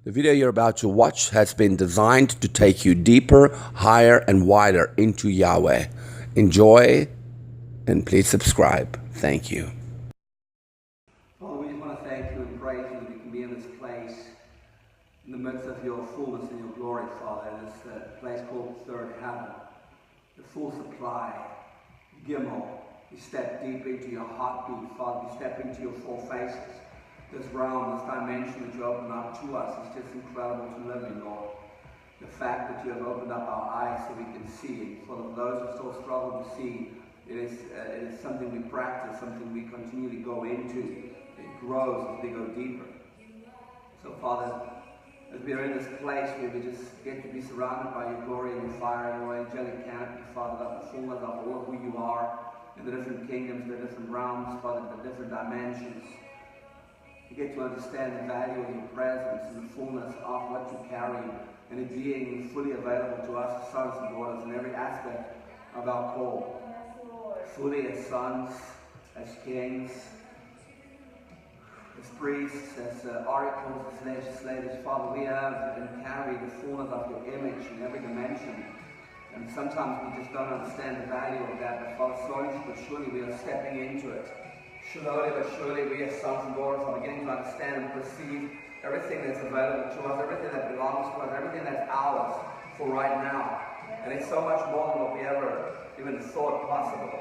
The video you're about to watch has been designed to take you deeper, higher, and wider into Yahweh. Enjoy, and please subscribe. Thank you. Father, we just want to thank you and praise you that we can be in this place in the midst of your fullness and your glory, Father, in this place called Third Heaven, the full supply, Gimel. You step deep into your heartbeat, Father. You step into your four faces. This realm, this dimension that you open up to us is just incredible to live in, Lord. The fact that you have opened up our eyes so we can see, and for those who still struggle to see, it is something we practice, something we continually go into. It grows as we go deeper. So, Father, as we are in this place where we just get to be surrounded by your glory and your fire and your angelic canopy, Father, of the fullness of all who you are, in the different kingdoms, the different realms, Father, the different dimensions. We get to understand the value of your presence and the fullness of what you carry, and it being fully available to us as sons and daughters in every aspect of our call. Fully as sons, as kings, as priests, as oracles, as legislators, Father, we have and carry the fullness of your image in every dimension. And sometimes we just don't understand the value of that, but Father, slowly but surely we are stepping into it. Slowly but surely we as sons and daughters are beginning to understand and perceive everything that's available to us, everything that belongs to us, everything that's ours for right now. And it's so much more than what we ever even thought possible.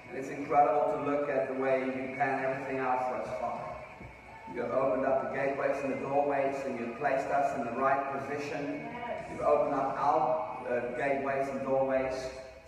And it's incredible to look at the way you plan everything out for us, Father. You have opened up the gateways and the doorways, and you've placed us in the right position. You've opened up our gateways and doorways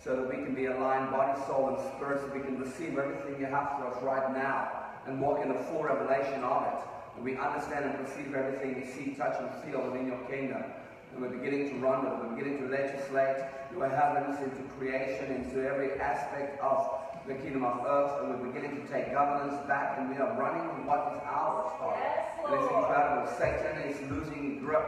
so that we can be aligned, body, soul, and spirit, so we can receive everything you have for us right now and walk in the full revelation of it. And we understand and perceive everything we see, touch, and feel within your kingdom. And we're beginning to run it. We're beginning to legislate your heavens into creation, into every aspect of the kingdom of earth, and we're beginning to take governance back, and we are running with what is ours, Father. Yes, and it's incredible. Satan is losing grip.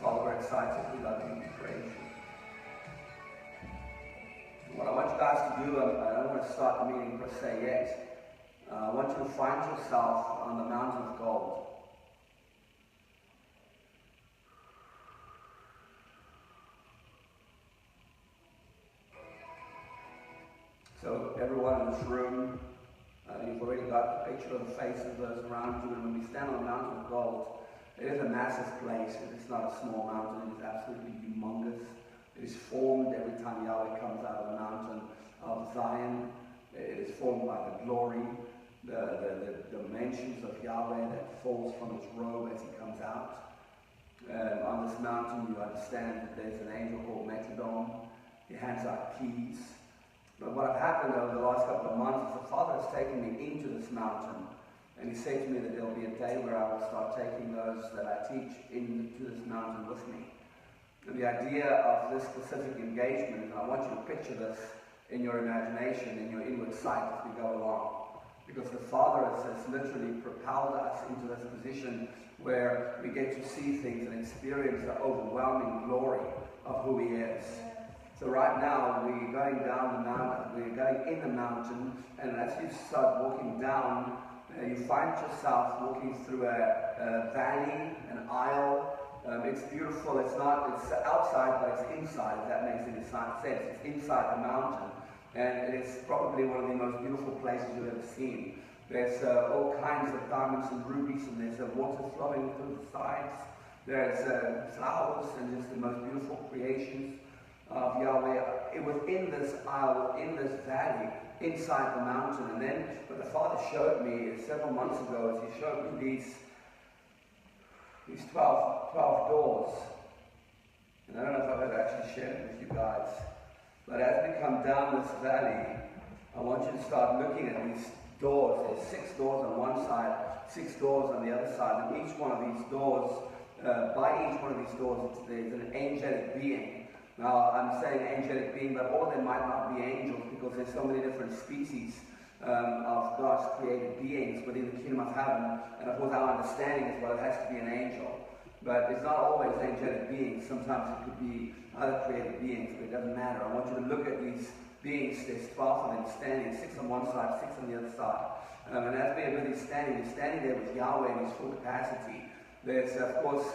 Father, we're excited. We love you. We praise you. What I want you guys to do, I don't want to start the meeting per se yet. I want you to find yourself on the mountain of gold. So everyone in this room, you've already got the picture of the faces of those around you. And when we stand on the mountain of gold, it is a massive place. It is not a small mountain. It is absolutely humongous. It is formed every time Yahweh comes out of the mountain of Zion. It is formed by the glory, the dimensions of Yahweh that falls from his robe as he comes out. On this mountain, you understand that there's an angel called Metrodome. He hands out keys. But what has happened over the last couple of months is the Father has taken me into this mountain. And he said to me that there will be a day where I will start taking those that I teach into this mountain with me. And the idea of this specific engagement, and I want you to picture this in your imagination, in your inward sight as we go along. Because the Father has literally propelled us into this position where we get to see things and experience the overwhelming glory of who he is. So right now, we're going down the mountain, we're going in the mountain, and as you start walking down, you find yourself walking through a valley, an aisle. It's beautiful. It's outside, but it's inside, if that makes any sense. It's inside the mountain. And it is probably one of the most beautiful places you've ever seen. There's all kinds of diamonds and rubies, and there's water flowing through the sides. There's flowers and just the most beautiful creations of Yahweh within this aisle, within this valley, inside the mountain. And then what the Father showed me several months ago is he showed me these 12 doors. And I don't know if I've ever actually shared it with you guys. But as we come down this valley, I want you to start looking at these doors. There's 6 doors on one side, 6 doors on the other side. And each one of these doors, by each one of these doors, there's an angelic being. Now, I'm saying angelic being, but all of them might not be angels because there's so many different species of God's created beings within the kingdom of heaven. And of course, our understanding is, well, it has to be an angel. But it's not always angelic beings. Sometimes it could be other created beings, but it doesn't matter. I want you to look at these beings. There's 12 of them standing, 6 on one side, 6 on the other side. And as he's standing there with Yahweh in his full capacity. There's, of course,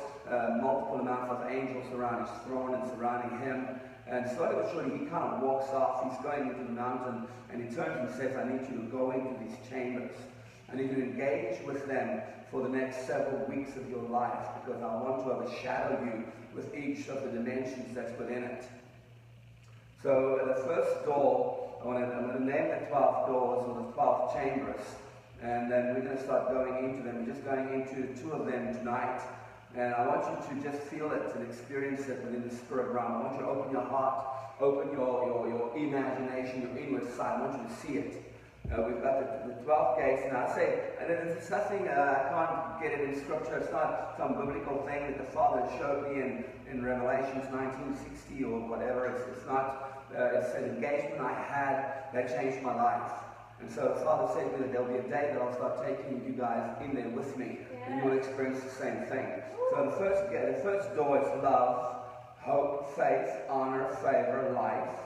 multiple amounts of angels around his throne and surrounding him. And slowly but surely he kind of walks off. He's going into the mountain, and he turns and says, I need you to go into these chambers. I need you to engage with them for the next several weeks of your life, because I want to overshadow you with each of the dimensions that's within it. So the first door, I'm going to name the 12 doors, or the 12 chambers, and then we're going to start going into them. We're just going into 2 of them tonight. And I want you to just feel it and experience it within the spirit realm. I want you to open your heart, open your imagination, your inward sight. I want you to see it. We've got the 12 gates, and I say, and it's nothing, I can't get it in scripture. It's not some biblical thing that the Father showed me in Revelations 1960 or whatever. It's not, it's an engagement I had that changed my life. And so the Father said to me that there'll be a day that I'll start taking you guys in there with me, and you will experience the same thing. So the first door is love, hope, faith, honor, favor, life,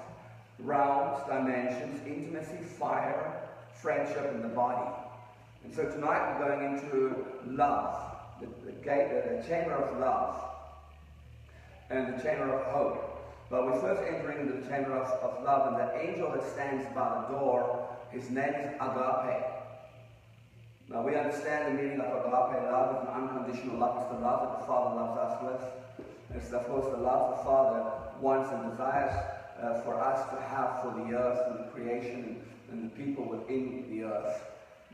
realms, dimensions, intimacy, fire, friendship, and the body. And so tonight we're going into love, the chamber of love, and the chamber of hope. But we're first entering into the chamber of love, and the angel that stands by the door, his name is Agape. Now we understand the meaning of agape love is an unconditional love. It's the love that the Father loves us with. It's of course the love the Father wants and desires for us to have for the earth and the creation and the people within the earth.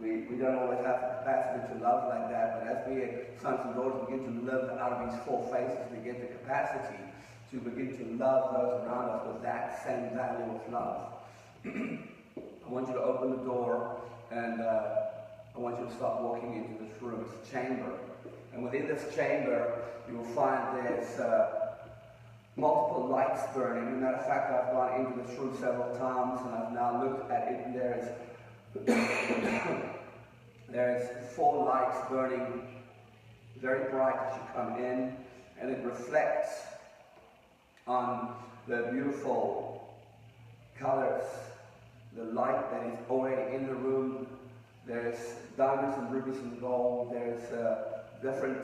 We don't always have the capacity to love like that, but as we sons and daughters begin to live out of these 4 phases, we get the capacity to begin to love those around us with that same value of love. I want you to open the door, and I want you to start walking into this room. It's a chamber. And within this chamber, you will find there's multiple lights burning. As a matter of fact, I've gone into this room several times, and I've now looked at it, and there's 4 lights burning very bright as you come in, and it reflects on the beautiful colors, the light that is already in the room. There's diamonds and rubies and gold. There's different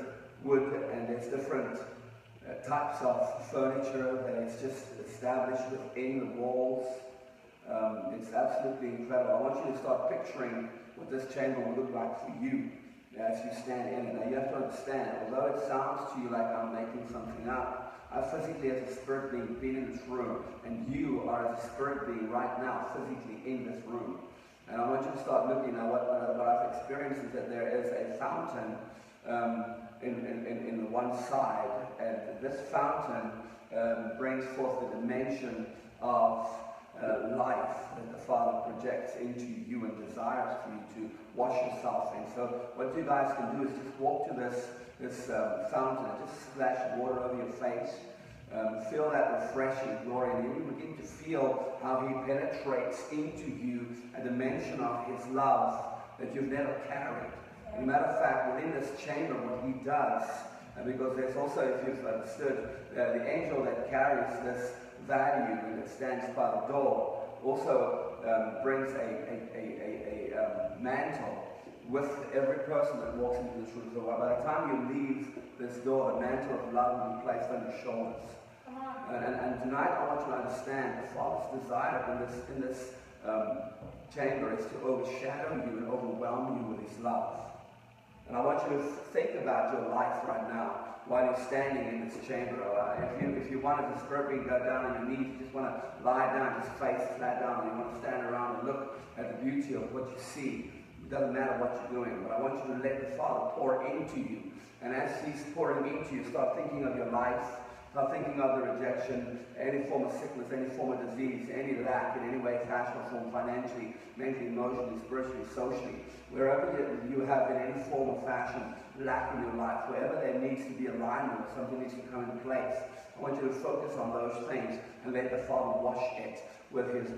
wood, and there's different types of furniture that is just established within the walls. It's absolutely incredible. I want you to start picturing what this chamber will look like for you as you stand in it. Now you have to understand, although it sounds to you like I'm making something up, I physically as a spirit being been in this room, and you are as a spirit being right now physically in this room. And I want you to start looking at what I've experienced is that there is a fountain in the one side, and this fountain brings forth the dimension of life that the Father projects into you and desires for you to wash yourself in. So what you guys can do is just walk to this fountain and just splash water over your face. Feel that refreshing glory, and you begin to feel how He penetrates into you a dimension of His love that you've never carried. As a matter of fact, within this chamber, what He does, because there's also, if you've understood, the angel that carries this value and that stands by the door also brings a mantle with every person that walks into this room. So by the time you leave this door, the mantle of love will be placed on your shoulders. And tonight I want you to understand the Father's desire in this chamber is to overshadow you and overwhelm you with His love. And I want you to think about your life right now while you're standing in this chamber. If you wanted to spur me, go down on your knees, you just want to lie down, just face flat down, and you want to stand around and look at the beauty of what you see. It doesn't matter what you're doing, but I want you to let the Father pour into you. And as He's pouring into you, start thinking of your life. Start thinking of the rejection, any form of sickness, any form of disease, any lack in any way, fashion, or form, financially, mentally, emotionally, spiritually, socially. Wherever you have in any form of fashion lack in your life, wherever there needs to be alignment, something needs to come into place. I want you to focus on those things and let the Father wash it with his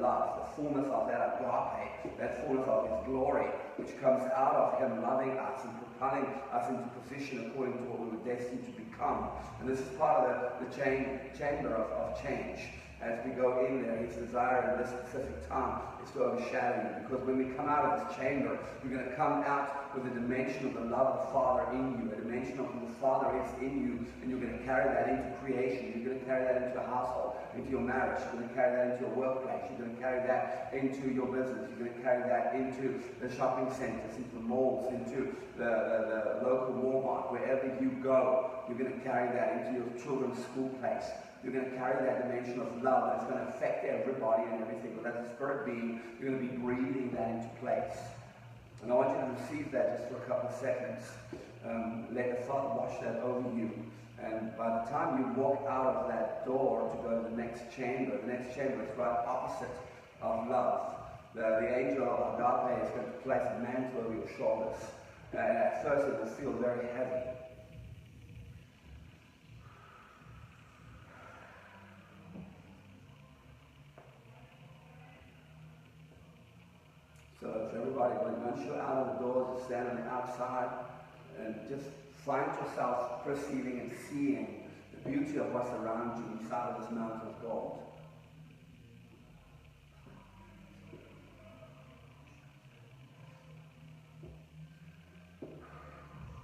love, the fullness of that agape, that fullness of His glory, which comes out of Him loving us and propelling us into position according to what we were destined to become. And this is part of the chamber of change. as we go in there, his desire in this specific time is to overshadow you. Because when we come out of this chamber, you're going to come out with a dimension of the love of the Father in you, a dimension of who the Father is in you, and you're going to carry that into creation. You're going to carry that into your household, into your marriage. You're going to carry that into your workplace. You're going to carry that into your business. You're going to carry that into the shopping centers, into the malls, into the local Walmart. Wherever you go, you're going to carry that into your children's school place. You're going to carry that dimension of love that's going to affect everybody and everything. But as a spirit being, you're going to be breathing that into place. And I want you to receive that just for a couple of seconds. Let the Father wash that over you. And by the time you walk out of that door to go to the next chamber is right opposite of love. The angel of agape is going to place a mantle over your shoulders. And at first it will feel very heavy. So if everybody, once you're out of the doors, you stand on the outside and just find yourself perceiving and seeing the beauty of what's around you inside of this mountain of gold.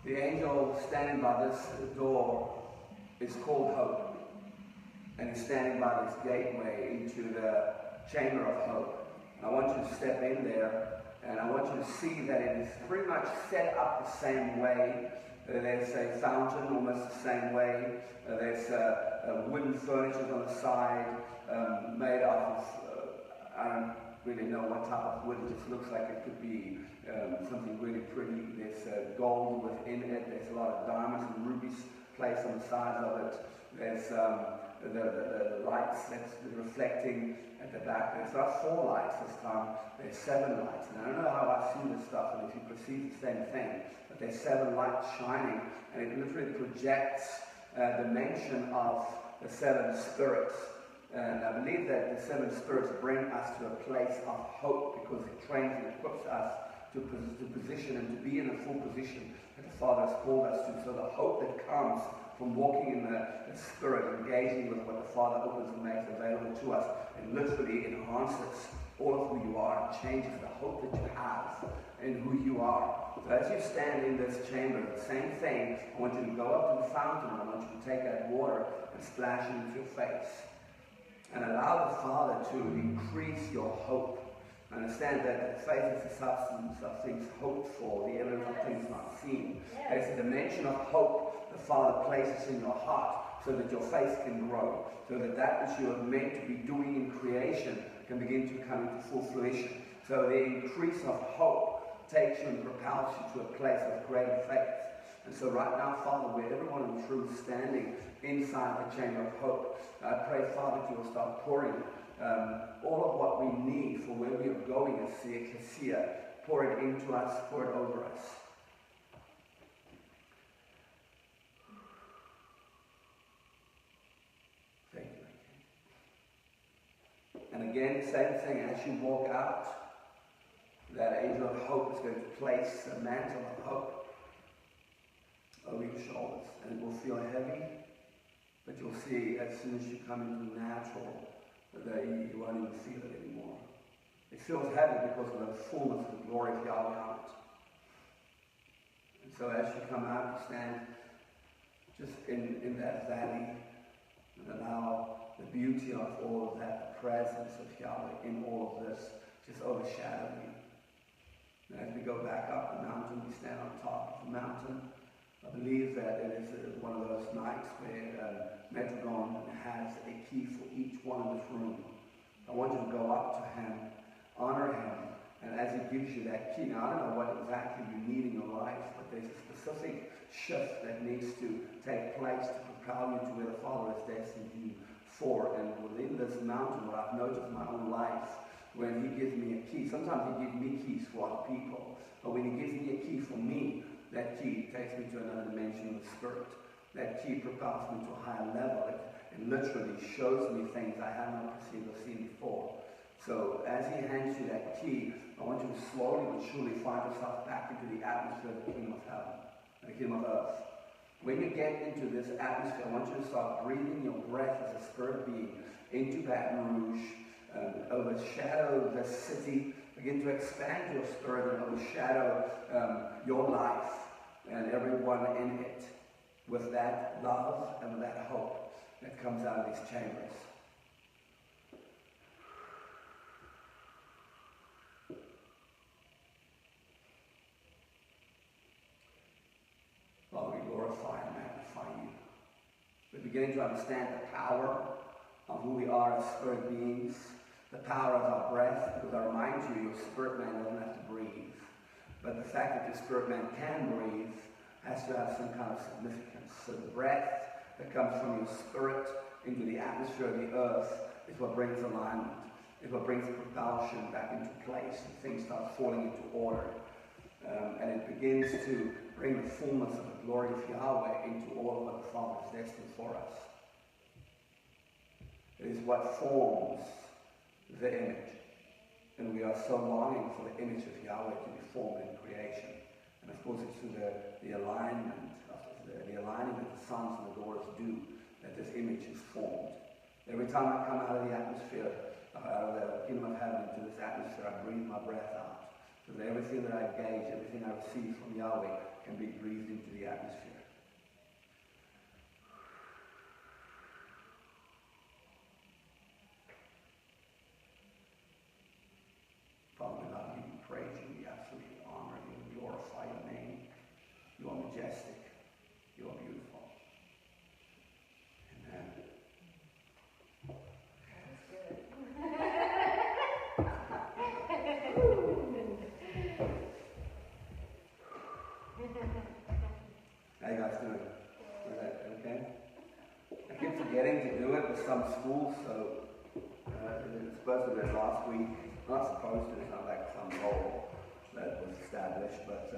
The angel standing by this door is called Hope. And he's standing by this gateway into the chamber of hope. I want you to step in there, and I want you to see that it is pretty much set up the same way. There's a fountain almost the same way. There's wooden furniture on the side made out of, I don't really know what type of wood. It just looks like it could be something really pretty. There's gold within it. There's a lot of diamonds and rubies placed on the sides of it. There's the lights that's reflecting at the back. There's not 4 lights this time, there's 7 lights. And I don't know how I see this stuff, and if you perceive the same thing, but there's 7 lights shining, and it literally projects a dimension of the 7 spirits. And I believe that the 7 spirits bring us to a place of hope, because it trains and equips us to position and to be in a full position that the Father has called us to. So the hope that comes from walking in the Spirit, engaging with what the Father opens and makes available to us, it literally enhances all of who you are and changes the hope that you have in who you are. So as you stand in this chamber, the same thing, I want you to go up to the fountain, and I want you to take that water and splash it into your face. And allow the Father to increase your hope. Understand that faith is the substance of things hoped for, the evidence of things not seen. There's a dimension of hope the Father places in your heart so that your faith can grow, so that that which you are meant to be doing in creation can begin to come into full fruition. So the increase of hope takes you and propels you to a place of greater faith. And so right now, Father, where everyone in truth is standing inside the chamber of hope, I pray, Father, that you will start pouring all of what we need for where we are going as the ecclesia. Pour it into us, pour it over us. Thank you. And again, same thing, as you walk out, that angel of hope is going to place a mantle of hope over your shoulders. And it will feel heavy, but you'll see as soon as you come into the natural, that you won't even feel it anymore. It feels heavy because of the fullness of the glory of Yahweh on it. And so as you come out, you stand just in that valley and allow the beauty of all of that, the presence of Yahweh in all of this, just overshadow you. And as we go back up the mountain, we stand on top of the mountain. I believe that it is one of those nights where Medragon has a key for each one in this room. I want you to go up to him, honor him, and as he gives you that key, now I don't know what exactly you need in your life, but there's a specific shift that needs to take place to propel you to where the Father has destined you for. And within this mountain, what I've noticed in my own life, when he gives me a key, sometimes he gives me keys for other people, but when he gives me a key for me, that key takes me to another dimension of the Spirit. That key propels me to a higher level. It literally shows me things I have not perceived or seen before. So as he hands you that key, I want you to slowly but surely find yourself back into the atmosphere of the kingdom of heaven, the kingdom of earth. When you get into this atmosphere, I want you to start breathing your breath as a spirit being into Baton Rouge, overshadow the city, begin to expand your spirit and overshadow your life and everyone in it with that love and with that hope that comes out of these chambers. Father, we glorify and magnify you. We're beginning to understand the power of who we are as spirit beings, the power of our breath, because I remind you, your spirit man doesn't have to breathe. But the fact that your spirit man can breathe has to have some kind of significance. So the breath that comes from your spirit into the atmosphere of the earth is what brings alignment, is what brings propulsion back into place, and things start falling into order. And it begins to bring the fullness of the glory of Yahweh into all of what the Father is destined for us. It is what forms the image. And we are so longing for the image of Yahweh to be formed in creation. And of course it's through the alignment of the aligning that the sons and the daughters do that this image is formed. Every time I come out of the atmosphere, out of the kingdom of heaven into this atmosphere, I breathe my breath out. So that everything that I engage, everything I receive from Yahweh can be breathed into the atmosphere. Father, we love you, we praise you, we absolutely honor you, we glorify your name. You are majestic, you are beautiful. Amen. How you guys doing? Is that okay? I keep forgetting to do it with some schools, so it was supposed to be last week. Not supposed to, it's not like some role that was established, but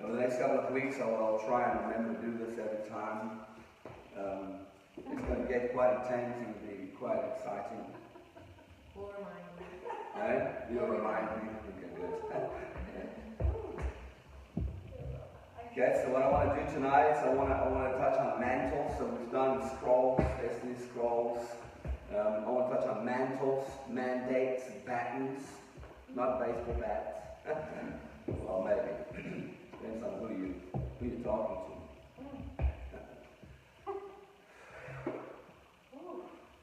over the next couple of weeks I'll try and remember to do this every time. It's going to get quite intense and be quite exciting. We'll remind you. Right? You'll remind me. Okay, good. Okay, so what I want to do tonight is I want to touch on mantles. So we've done scrolls, destiny scrolls. I want to touch on mantles, mandates, batons, not baseball bats. Well, maybe. Depends on who you're talking to.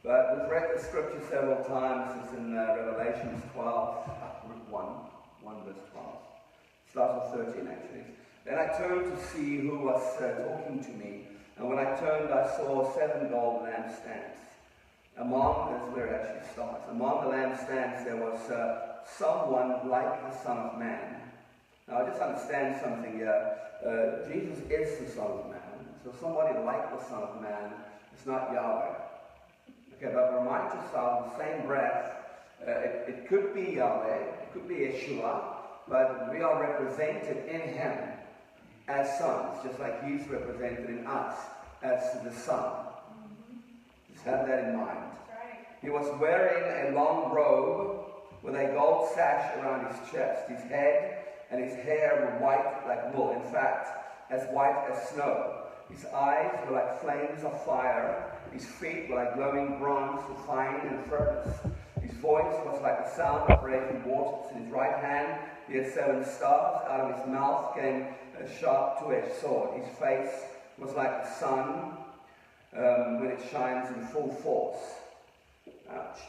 But we've read the scripture several times. It's in Revelations 12, 1 verse 12. It starts with 13 actually. Then I turned to see who was talking to me. And when I turned, I saw 7 gold lampstands. That's where it actually starts. Among the lampstands there was someone like the Son of Man. Now just understand something here. Jesus is the Son of Man. So somebody like the Son of Man is not Yahweh. Okay, but remind yourself, the same breath, it could be Yahweh, it could be Yeshua, but we are represented in Him as sons, just like He's represented in us as the Son. Just have that in mind. He was wearing a long robe with a gold sash around his chest. His head and his hair were white like wool, in fact, as white as snow. His eyes were like flames of fire. His feet were like glowing bronze, refined in a furnace. His voice was like the sound of raging waters. In his right hand he had 7 stars. Out of his mouth came a sharp two-edged sword. His face was like the sun when it shines in full force. Ouch.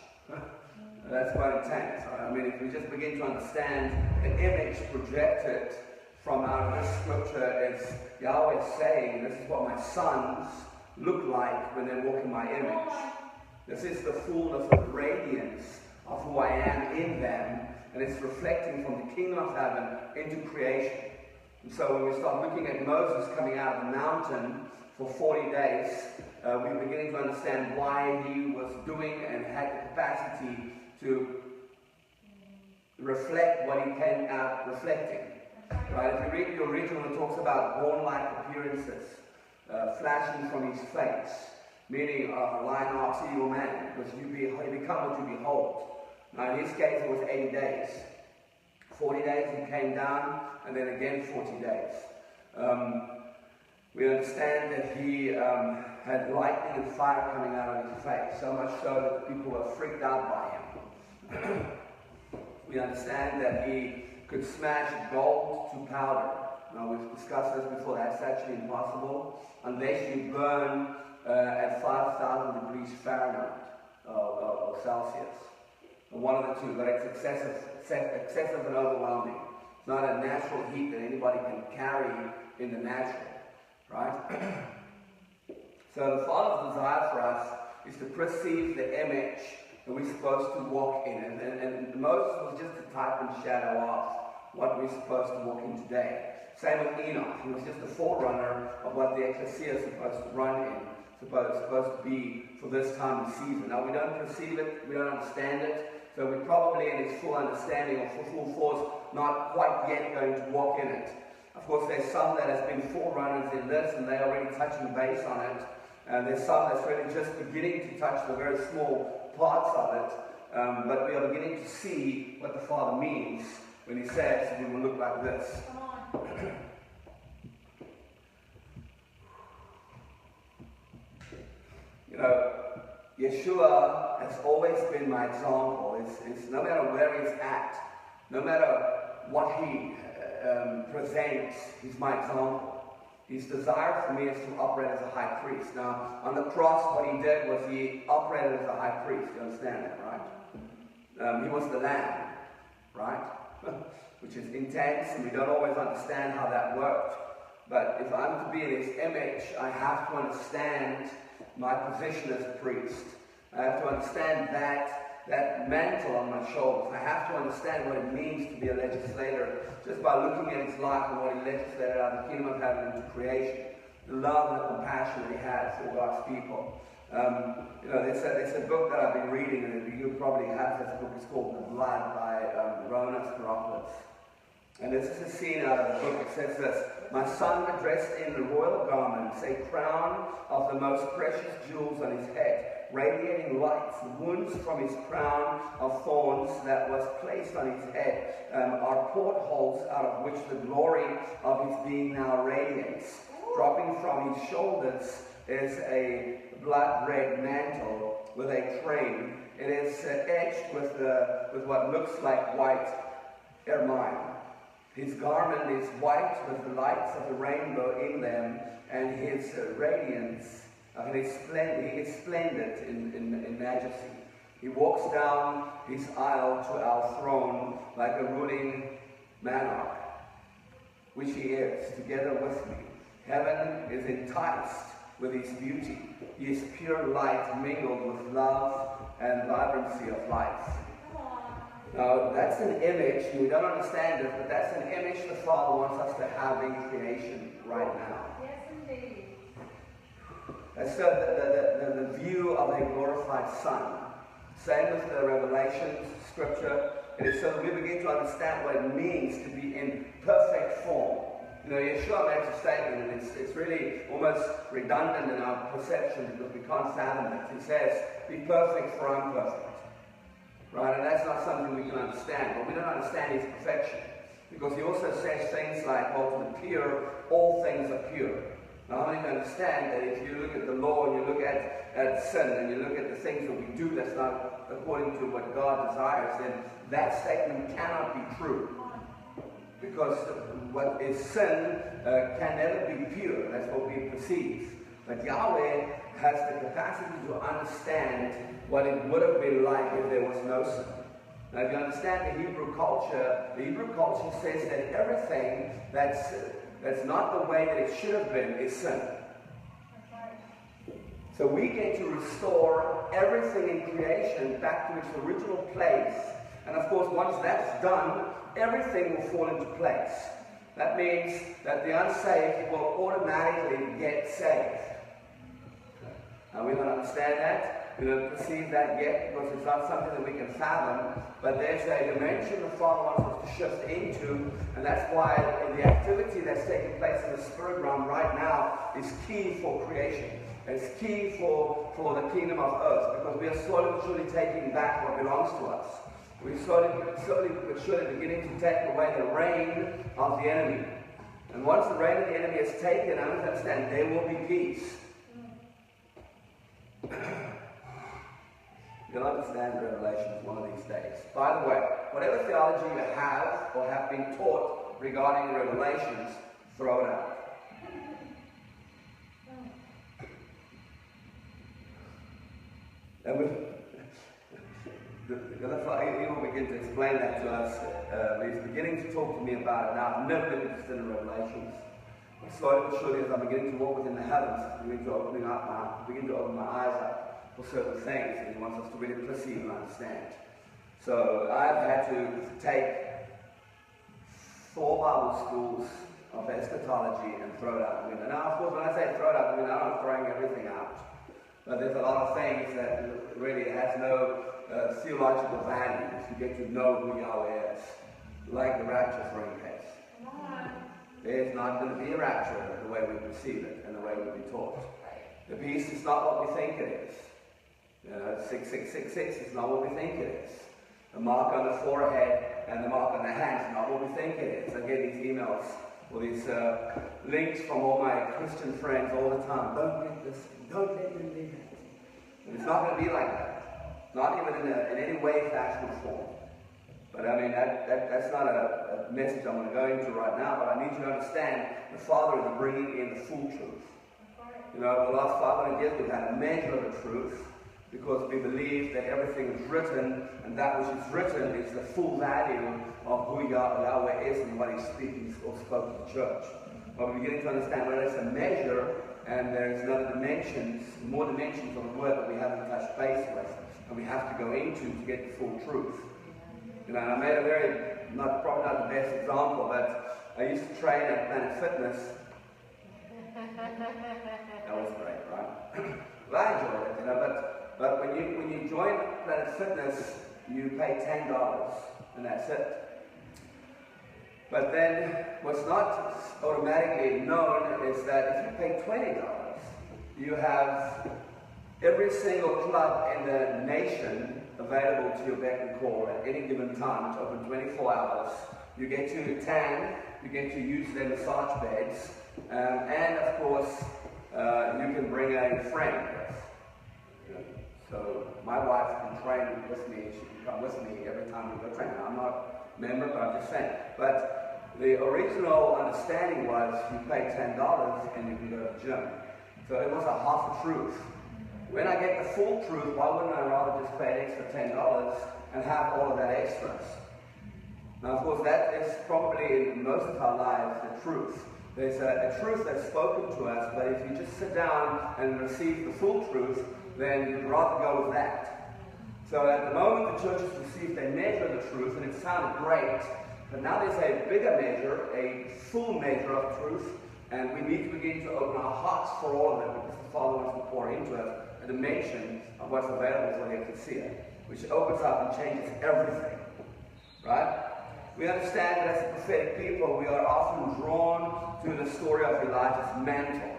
That's quite intense. I mean, if we just begin to understand the image projected from out of this scripture is Yahweh saying, this is what my sons look like when they walk in my image. This is the fullness of the radiance of who I am in them, and it's reflecting from the kingdom of heaven into creation. And so when we start looking at Moses coming out of the mountain for 40 days, we're beginning to understand why he was doing and had the capacity to reflect what he came out reflecting. Right? If you read the original, it talks about horn-like appearances flashing from his face, meaning a lion, ox, eagle, man, because you become what you behold. Now in his case it was 80 days. 40 days he came down, and then again 40 days. We understand that he had lightning and fire coming out of his face, so much so that people were freaked out by him. We understand that he could smash gold to powder. Now, we've discussed this before, that's actually impossible unless you burn at 5,000 degrees Fahrenheit or Celsius. One of the two, but it's excessive and overwhelming. It's not a natural heat that anybody can carry in the natural, right? So the Father's desire for us is to perceive the image that we're supposed to walk in. And Moses was just a type and shadow of what we're supposed to walk in today. Same with Enoch. He was just a forerunner of what the ecclesia is supposed to run in, supposed to be for this time and season. Now, we don't perceive it, we don't understand it, so we're probably in its full understanding or full force, not quite yet going to walk in it. Of course, there's some that has been forerunners in this, and they're already touching base on it. And there's some that's really just beginning to touch the very small parts of it. But we are beginning to see what the Father means when he says we will look like this. You know, Yeshua has always been my example. It's no matter where he's at, no matter what he presents, he's my example. His desire for me is to operate as a high priest. Now, on the cross, what he did was he operated as a high priest. You understand that, right? He was the lamb, right? Which is intense, and we don't always understand how that worked. But if I'm to be in his image, I have to understand my position as a priest. I have to understand that mantle on my shoulders. I have to understand what it means to be a legislator just by looking at his life and what he legislated out of the kingdom of heaven into creation. The love and the compassion that he had for God's people. You know, there's a book that I've been reading, and you probably have this book. It's called The Blood by Ronas Karopoulos. And this is a scene out of the book. It says this: "My son, dressed in the royal garments, a crown of the most precious jewels on his head, radiating lights, the wounds from his crown of thorns that was placed on his head are portholes out of which the glory of his being now radiates. Dropping from his shoulders is a blood-red mantle with a train. It is edged with what looks like white ermine. His garment is white with the lights of the rainbow in them, and his radiance, he is splendid in majesty. He walks down his aisle to our throne like a ruling monarch, which he is, together with me. Heaven is enticed with his beauty. He is pure light mingled with love and vibrancy of life." Now, that's an image, we don't understand it, but that's an image the Father wants us to have in creation right now. Yes, indeed. That's the view of a glorified Son. Same with the Revelations, Scripture. It is so that we begin to understand what it means to be in perfect form. You know, Yeshua makes a statement, and it's really almost redundant in our perception because we can't fathom it. He says, "Be perfect, for I'm perfect." Right? And that's not something we can understand. But we don't understand his perfection. Because he also says things like, well, to the pure, all things are pure. Now, how many can understand that if you look at the law and you look at sin and you look at the things that we do that's not according to what God desires, then that statement cannot be true. Because what is sin can never be pure. That's what we perceive. But Yahweh has the capacity to understand what it would have been like if there was no sin. Now, if you understand the Hebrew culture says that everything that's not the way that it should have been is sin. So we get to restore everything in creation back to its original place. And of course, once that's done, everything will fall into place. That means that the unsaved will automatically get saved. Now, we don't understand that. We don't perceive that yet because it's not something that we can fathom. But there's a dimension the Father wants us to shift into. And that's why the activity that's taking place in the spirit realm right now is key for creation. It's key for the kingdom of earth. Because we are slowly but surely taking back what belongs to us. We're slowly but surely beginning to take away the reign of the enemy. And once the reign of the enemy is taken, I must understand, there will be peace. You'll understand Revelations one of these days. By the way, whatever theology you have or have been taught regarding Revelations, throw it out. And that's why he will begin to explain that to us. He's beginning to talk to me about it now. I've never been interested in Revelations. But slowly but surely, as I'm beginning to walk within the heavens, I begin to open my eyes up for certain things, and he wants us to really perceive and understand. So I've had to take 4 Bible schools of eschatology and throw it out the window. Now, of course, when I say throw it out the window, I'm not throwing everything out. But there's a lot of things that really has no theological value if you get to know who Yahweh is, like the rapture, for case. There's not going to be a rapture the way we perceive it and the way we've been taught. The beast is not what we think it is. 6666 is not what we think it is. The mark on the forehead and the mark on the hand is not what we think it is. I get these emails or these links from all my Christian friends all the time. Don't get this. Don't let them do that. And it's not going to be like that. Not even in any way, fashion, or form. But I mean, that's not a message I'm going to go into right now, but I need you to understand the Father is bringing in the full truth. You know, the last 500 years we've had a measure of the truth because we believe that everything is written, and that which is written is the full value of who Yahweh is and what He's speaking or spoke to the church. But we're beginning to understand whether it's a measure and there's another dimensions, more dimensions of the word that we haven't touched base with, and we have to go into to get the full truth. You know, and I made a probably not the best example, but I used to train at Planet Fitness. That was great, right? Well, I enjoyed it, you know, but when you join Planet Fitness, you pay $10, and that's it. But then, what's not automatically known is that if you pay $20, you have every single club in the nation available to your beck and call at any given time. It's open 24 hours. You get to tan, you get to use their massage beds, and of course, you can bring a friend. So my wife can train with me. She can come with me every time we go train. I'm not a member, but I'm just saying. But the original understanding was you pay $10 and you can go to the gym. So it was a half a truth. When I get the full truth, why wouldn't I rather just pay an extra $10 and have all of that extras? Now, of course, that is probably in most of our lives the truth. There's a truth that's spoken to us, but if you just sit down and receive the full truth, then you'd rather go with that. So at the moment, the church has received a measure of the truth, and it sounded great. But now there's a bigger measure, a full measure of truth, and we need to begin to open our hearts for all of it, because the Father wants to pour into us a dimension of what's available for the ecclesia, which opens up and changes everything. Right? We understand that as a prophetic people, we are often drawn to the story of Elijah's mantle.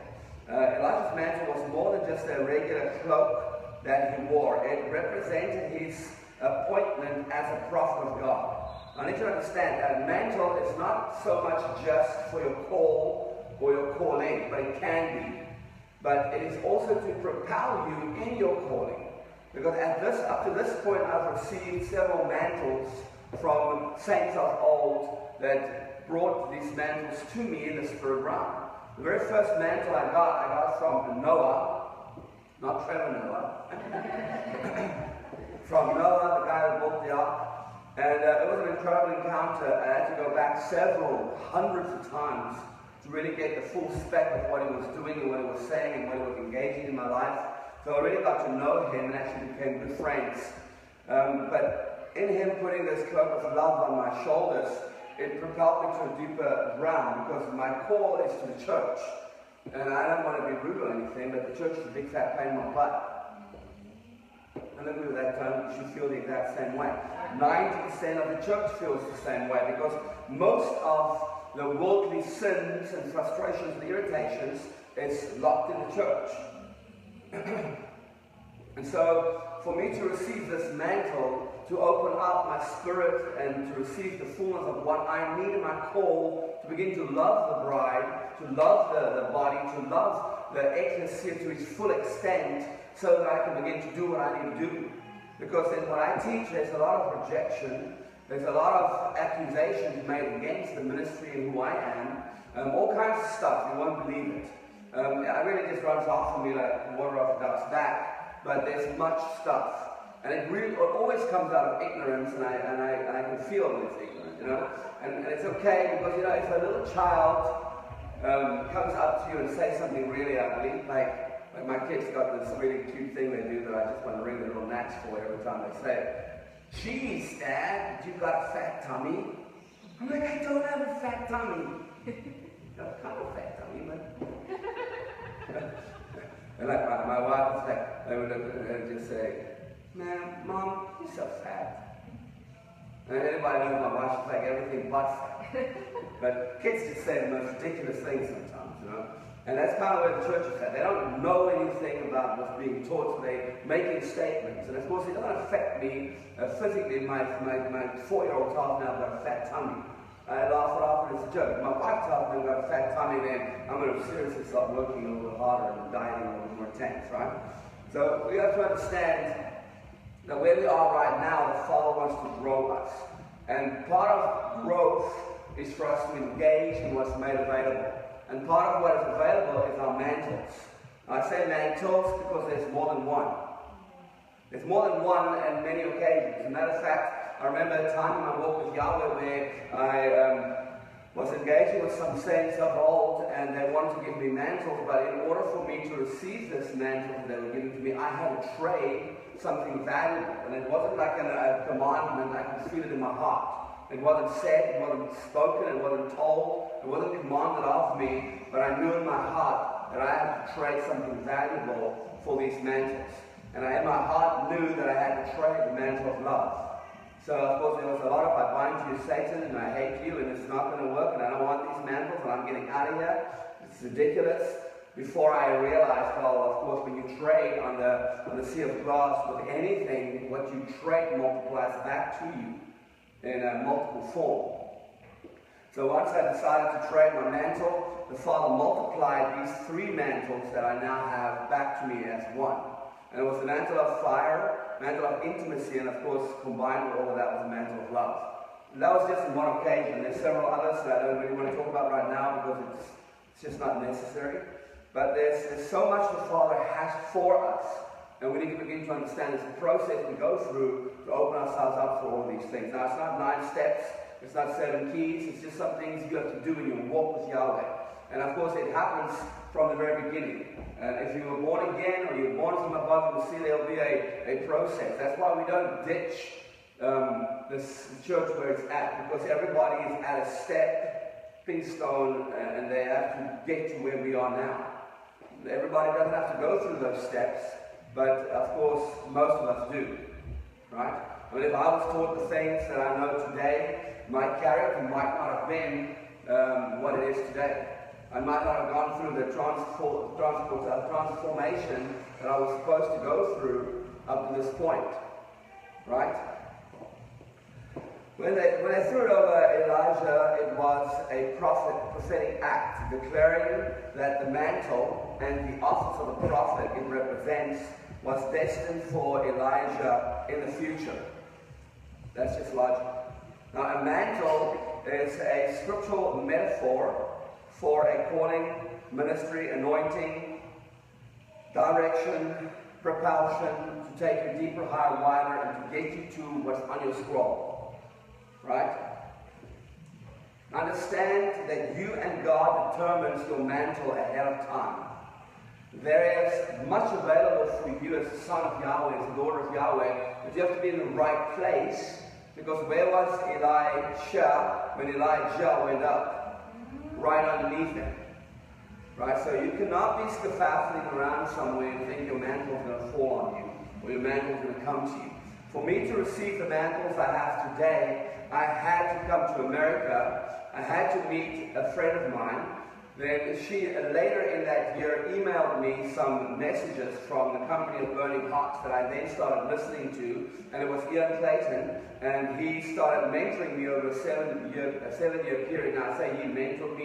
Elijah's mantle was more than just a regular cloak that he wore. It represented his appointment as a prophet of God. I need you to understand that a mantle is not so much just for your call or your calling, but it can be. But it is also to propel you in your calling. Because up to this point, I've received several mantles from saints of old that brought these mantles to me in the spirit realm. The very first mantle I got from Noah, not Trevor Noah, from Noah, the guy that built the ark. And it was an incredible encounter. I had to go back several hundreds of times to really get the full spec of what he was doing and what he was saying and what he was engaging in my life. So I really got to know him and actually became good friends. But in him putting this cloak of love on my shoulders, it propelled me to a deeper ground, because my call is to the church. And I don't want to be rude or anything, but the church is a big fat pain in my butt. And look at that time, you should feel the exact same way. 90% of the church feels the same way, because most of the worldly sins and frustrations and irritations is locked in the church. And so, for me to receive this mantle, to open up my spirit and to receive the fullness of what I need in my call, to begin to love the bride, to love the body, to love the ecclesia to its full extent, so that I can begin to do what I need to do. Because then when I teach, there's a lot of rejection, there's a lot of accusations made against the ministry and who I am, all kinds of stuff, you won't believe it. It really just runs off of me like water off a duck's back, but there's much stuff. And it always comes out of ignorance, and I can feel when it's ignorant, you know. And it's okay, because, you know, if a little child comes up to you and says something really ugly, like my kids got this really cute thing they do that I just want to wring their little gnats for every time they say it. Geez, Dad, you've got a fat tummy. I'm like, I don't have a fat tummy. Got kind of a fat tummy, but... And like my wife was like, I would look at her and just say, man, Mom, you're so fat. And anybody knows my wife, she's like everything but fat. But kids just say the most ridiculous things sometimes, you know. And that's kind of where the church is at. They don't know anything about what's being taught, so they're making statements. And of course, it doesn't affect me physically. My 4-year-old tells me I've got a fat tummy. I laugh it off, and it's a joke. My wife tells me I've got a fat tummy, then I'm going to seriously start working a little harder and dieting a little more intense, right? So we have to understand that where we are right now, the Father wants to grow us. And part of growth is for us to engage in what's made available. And part of what is available is our mantles. I say mantles because there's more than one. There's more than one on many occasions. As a matter of fact, I remember a time in my walk with Yahweh where I was engaging with some saints of old, and they wanted to give me mantles, but in order for me to receive this mantle that they were giving to me, I had to trade something valuable. And it wasn't like a commandment, I could feel it in my heart. It wasn't said, it wasn't spoken, it wasn't told, it wasn't commanded of me, but I knew in my heart that I had to trade something valuable for these mantles. And I in my heart knew that I had to trade the mantle of love. So of course there was a lot of, I bind you, Satan, and I hate you, and it's not going to work, and I don't want these mantles, and I'm getting out of here. It's ridiculous. Before I realized, well, of course, when you trade on the sea of glass with anything, what you trade multiplies back to you in a multiple form. So once I decided to trade my mantle, the Father multiplied these 3 mantles that I now have back to me as one. And it was the mantle of fire, mantle of intimacy, and of course, combined with all of that was the mantle of love. And that was just in one occasion. There's several others that I don't really want to talk about right now because it's just not necessary. But there's so much the Father has for us, and we need to begin to understand it's a process we go through to open ourselves up for all these things. Now, it's not 9 steps, it's not 7 keys, it's just some things you have to do in your walk with Yahweh. And of course, it happens from the very beginning. And if you were born again, or you're born from above, you'll see there'll be a process. That's why we don't ditch this church where it's at, because everybody is at a stepping stone, and they have to get to where we are now. Everybody doesn't have to go through those steps, but of course, most of us do, right? I mean, if I was taught the things that I know today, my character might not have been what it is today. I might not have gone through the transformation that I was supposed to go through up to this point, right? When they threw it over Elijah, it was a prophetic act, declaring that the mantle and the office of a prophet it represents was destined for Elijah in the future. That's just logic. Now, a mantle is a scriptural metaphor for a calling, ministry, anointing, direction, propulsion, to take you deeper, higher, wider, and to get you to what's on your scroll. Right? Understand that you and God determines your mantle ahead of time. There is much available for you as the son of Yahweh, as the daughter of Yahweh, but you have to be in the right place, because where was Elisha when Elijah went up? Right underneath him. Right? So you cannot be skedaddling around somewhere and think your mantle is going to fall on you, or your mantle is going to come to you. For me to receive the mantles I have today, I had to come to America. I had to meet a friend of mine Then she, later in that year, emailed me some messages from the Company of Burning Hearts that I then started listening to, and it was Ian Clayton, and he started mentoring me over a seven-year period. Now I say he mentored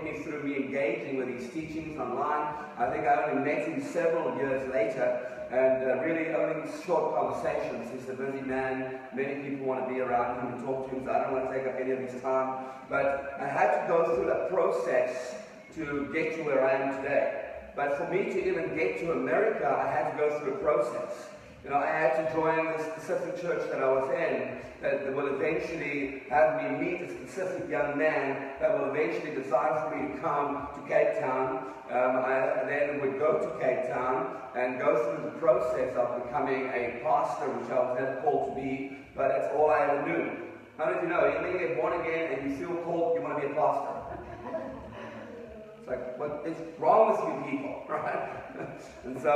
me through me engaging with his teachings online. I think I only met him several years later, and really only short conversations. He's a busy man. Many people want to be around him and talk to him, so I don't want to take up any of his time. But I had to go through a process to get to where I am today. But for me to even get to America, I had to go through a process. You know, I had to join the specific church that I was in that will eventually have me meet a specific young man that will eventually decide for me to come to Cape Town. I then would go to Cape Town and go through the process of becoming a pastor, which I was never called to be, but that's all I ever knew. How many of you know, you get born again and you feel called, you want to be a pastor? It's like, what is wrong with you people, right? And so,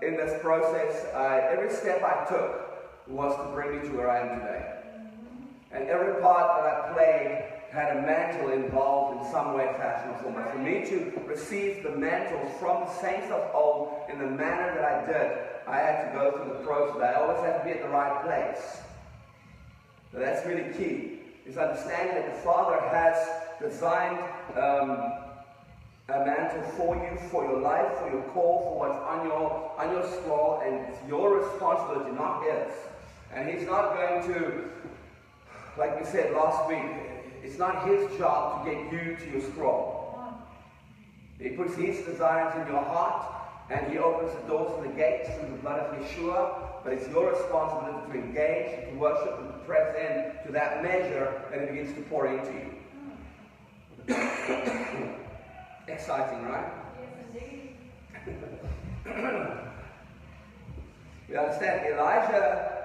in this process, every step I took was to bring me to where I am today. And every part that I played had a mantle involved in some way, fashion, or form. For me to receive the mantle from the saints of old in the manner that I did, I had to go through the process. I always had to be at the right place. So that's really key, is understanding that the Father has designed a mantle for you, for your life, for your call, for what's on your scroll, and it's your responsibility, not his. And he's not going to, like we said last week, it's not his job to get you to your scroll. He puts his desires in your heart, and he opens the doors and the gates through the blood of Yeshua. But it's your responsibility to engage, to worship, and to press in to that measure, and it begins to pour into you. Exciting, right? Yes, indeed. You understand,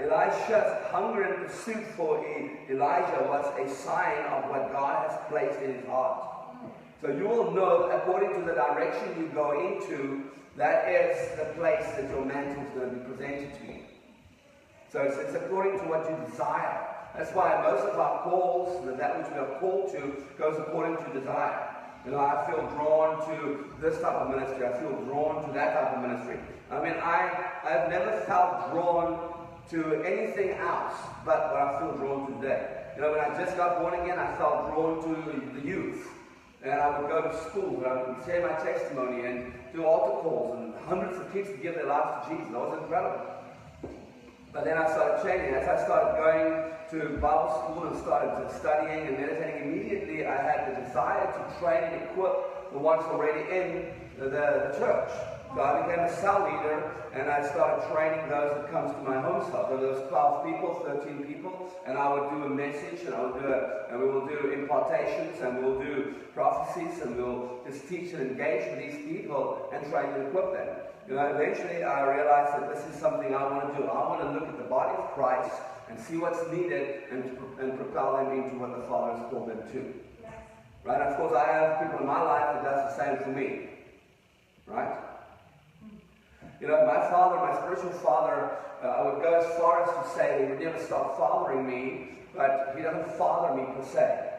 Elisha's hunger and pursuit for Elijah was a sign of what God has placed in his heart. So you will know, according to the direction you go into, that is the place that your mantle is going to be presented to you. So it's according to what you desire. That's why most of our calls, that which we are called to, goes according to desire. You know, I feel drawn to this type of ministry. I feel drawn to that type of ministry. I mean, I've never felt drawn to anything else but what I feel drawn to today. You know, when I just got born again, I felt drawn to the youth. And I would go to school, and I would share my testimony and do altar calls, and hundreds of kids would give their lives to Jesus. That was incredible. But then I started changing. As I started going to Bible school and started studying and meditating, immediately I had the desire to train and equip the ones already in the church. So I became a cell leader, and I started training those that comes to my home cell. So there was 12 people, 13 people, and I would do a message, and we will do impartations, and we will do prophecies, and we'll just teach and engage with these people and train and equip them. You know, eventually I realized that this is something I want to do. I want to look at the body of Christ and see what's needed and propel them into what the Father has called them to. Right? And of course, I have people in my life that does the same for me. Right? You know, my father, my spiritual father, I would go as far as to say he would never stop fathering me, but he doesn't father me per se.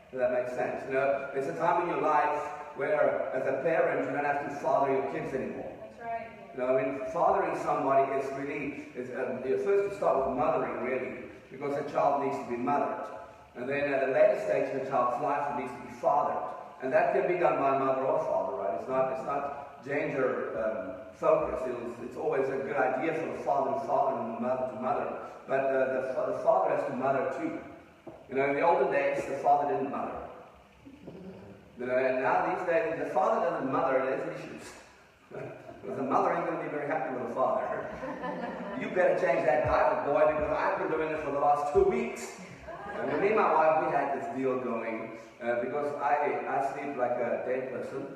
Does that make sense? You know, there's a time in your life where, as a parent, you don't have to father your kids anymore. That's right. You know, I mean, fathering somebody is really, first you start with mothering, really, because a child needs to be mothered. And then at a later stage in a child's life, it needs to be fathered. And that can be done by mother or father, right? It's not gender focused. It's always a good idea for the father to father and the mother to mother. But the father has to mother too. You know, in the olden days, the father didn't mother. You know, and now these days, if the father doesn't mother, there's issues. Because the mother ain't going to be very happy with the father. You better change that diaper, boy, because I've been doing it for the last 2 weeks. And me and my wife, we had this deal going because I sleep like a dead person.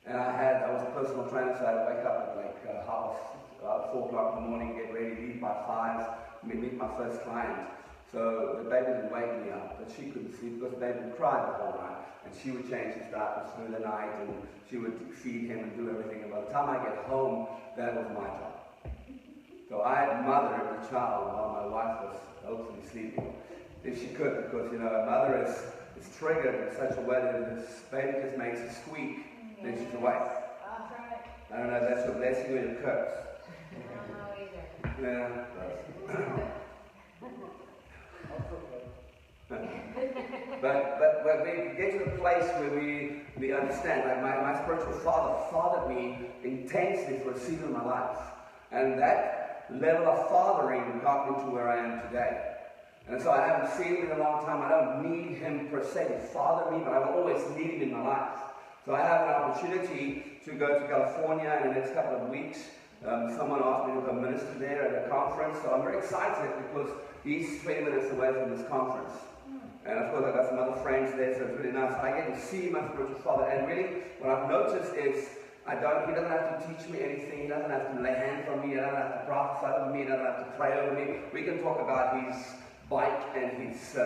And I was a personal trainer, so I'd wake up at like 4 o'clock in the morning, get ready, leave by 5, meet my first client. So the baby didn't wake me up, but she couldn't sleep because the baby would cry the whole night. And she would change his diapers through the night, and she would feed him and do everything. And by the time I get home, that was my job. So I had mothered the child while my wife was hopefully sleeping, if she could, because, you know, a mother is is triggered in such a way that this baby just makes a squeak, then she's awake. That's right. I don't know if that's a blessing or a curse. I don't know either. Yeah. but we get to the place where we understand, like my spiritual father fathered me intensely for a season of my life. And that level of fathering got me to where I am today. And so I haven't seen him in a long time. I don't need him per se to father me, but I will always need him in my life. So I have an opportunity to go to California in the next couple of weeks. Someone asked me to go minister there at a conference, so I'm very excited because he's 20 minutes away from this conference. And of course I've got some other friends there, so it's really nice. I get to see my spiritual father, and really what I've noticed is he doesn't have to teach me anything, he doesn't have to lay hands on me, he doesn't have to prophesy over me, he doesn't have to pray over me. We can talk about his bike and his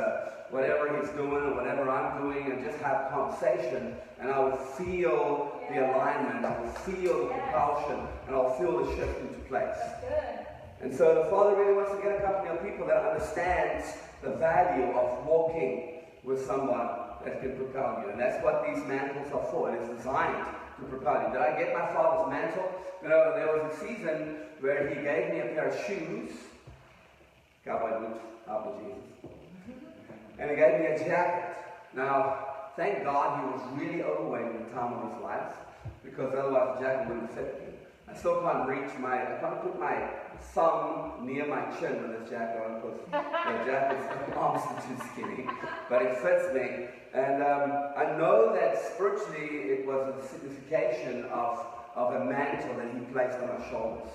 whatever he's doing or whatever I'm doing, and just have conversation, and I will feel the alignment, I will feel the propulsion, and I'll feel the shift into place. Good. And so the Father really wants to get a company of people that understands the value of walking with someone that can propel you. And that's what these mantles are for. It is designed to propel you. Did I get my Father's mantle? You know, there was a season where he gave me a pair of shoes, cowboy boots, help me Jesus, and he gave me a jacket. Now, thank God he was really overweight in the time of his life, because otherwise the jacket wouldn't fit me. I still can't I can't put my thumb near my chin with this jacket on, because the jacket's arms are too skinny, but it fits me. And I know that spiritually it was a signification of a mantle that he placed on my shoulders.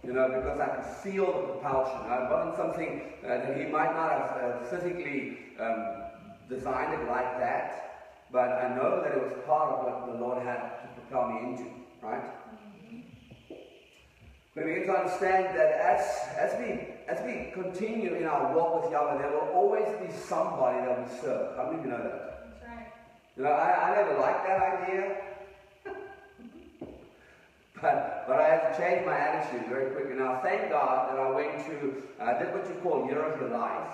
You know, because I could feel the propulsion. It wasn't something that he might not have physically designed it like that, but I know that it was part of what the Lord had to propel me into, right? But we need to understand that as we continue in our walk with Yahweh, there will always be somebody that we serve. How many of you know that? That's right. You know, I never liked that idea. But I had to change my attitude very quickly. Now, thank God that I did what you call Year of Your Life.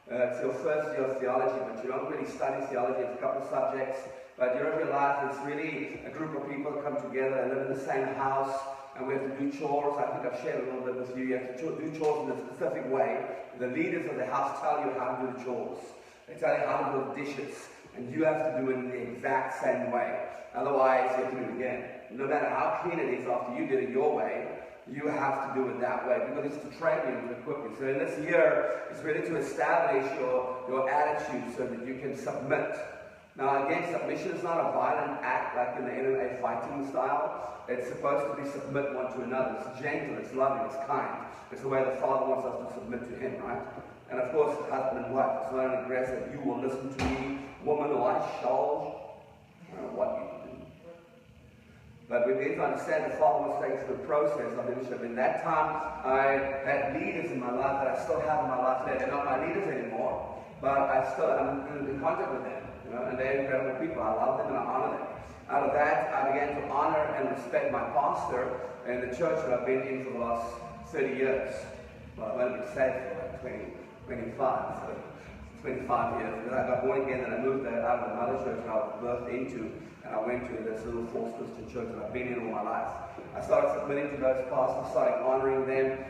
It's your first year of theology, but you don't really study theology. It's a couple of subjects. But Year of Your Life is really a group of people that come together and live in the same house, and we have to do chores. I think I've shared a little bit with you. You have to do chores in a specific way. The leaders of the house tell you how to do the chores. They tell you how to do the dishes, and you have to do it in the exact same way. Otherwise, you have to do it again. No matter how clean it is after you did it your way, you have to do it that way, because it's to train you and to equip you. So in this year, it's really to establish your attitude so that you can submit. Now again, submission is not a violent act like in the MMA fighting style. It's supposed to be submit one to another. It's gentle, it's loving, it's kind. It's the way the Father wants us to submit to Him, right? And of course, husband and wife. It's not an aggressive, you will listen to me, woman, or I shall. I don't know what you do. But we need to understand the Father was taking through the process of leadership. In that time, I had leaders in my life that I still have in my life today. They're not my leaders anymore, but I'm in contact with them. You know, and they're incredible people. I love them and I honor them. Out of that, I began to honor and respect my pastor in the church that I've been in for the last 30 years. Well, I've only been saved for like 25, so 25 years. Then I got born again and I moved out of the mother church that I was birthed into. And I went to this little false Christian church that I've been in all my life. I started submitting to those pastors, started honoring them.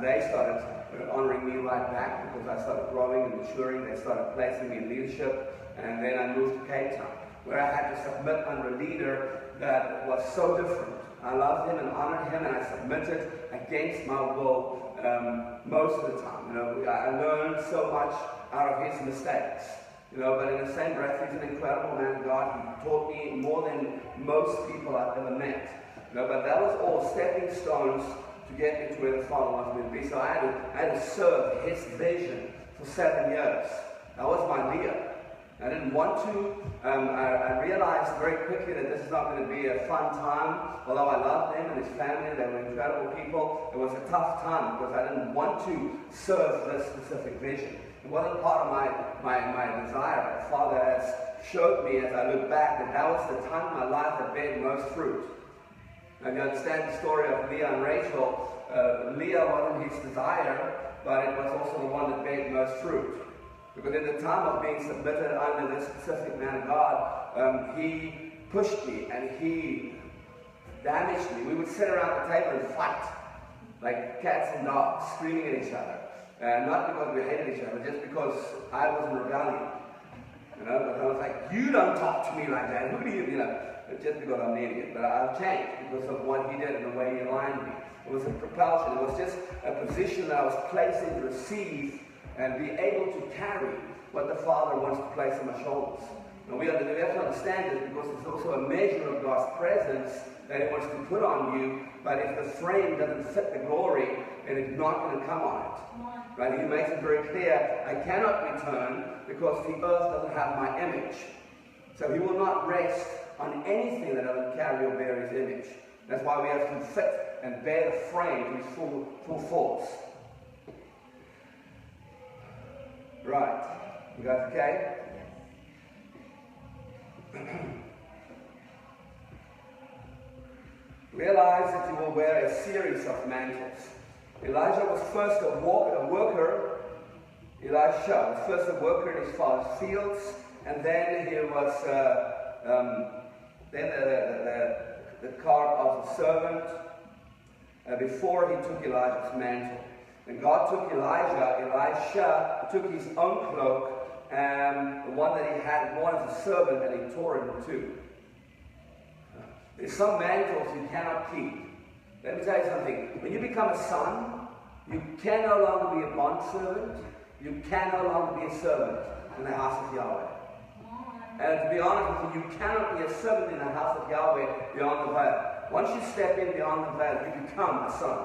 They started honoring me right back because I started growing and maturing. They started placing me in leadership. And then I moved to Cape Town, where I had to submit under a leader that was so different. I loved him and honored him, and I submitted against my will most of the time. You know, I learned so much out of his mistakes. You know, but in the same breath, he's an incredible man of God. He taught me more than most people I've ever met. You know, but that was all stepping stones to get into where the Father wants me to be. So I had to serve his vision for 7 years. That was my leader. I didn't want to. I realized very quickly that this is not going to be a fun time. Although I loved him and his family, they were incredible people, it was a tough time because I didn't want to serve this specific vision. It wasn't part of my desire. The Father has showed me as I look back that was the time in my life that bear most fruit. Now you understand the story of Leah and Rachel. Leah wasn't his desire, but it was also the one that bear most fruit. Because in the time of being submitted under this specific man of God, he pushed me and he damaged me. We would sit around the table and fight like cats and dogs, screaming at each other. Not because we hated each other, just because I was in rebellion. You know, but I was like, you don't talk to me like that. Who do you know? Just because I'm an idiot. But I've changed because of what he did and the way he aligned me. It was a propulsion. It was just a position that I was placed in to receive and be able to carry what the Father wants to place on my shoulders. And we have to understand this because it's also a measure of God's presence that He wants to put on you. But if the frame doesn't fit the glory, then it's not going to come on it. Right? He makes it very clear, I cannot return because the earth doesn't have my image. So He will not rest on anything that doesn't carry or bear His image. That's why we have to fit and bear the frame to its full force. Right. You guys okay? Realize that you will wear a series of mantles. Elijah was first a worker. Elisha was first a worker in his father's fields, and then he was the carp of a servant before he took Elijah's mantle. And God took Elisha took his own cloak, the one that he had, one as a servant, and he tore it in two. There's some mantles you cannot keep. Let me tell you something. When you become a son, you can no longer be a bondservant. You can no longer be a servant in the house of Yahweh. And to be honest with you, you cannot be a servant in the house of Yahweh beyond the veil. Once you step in beyond the veil, you become a son.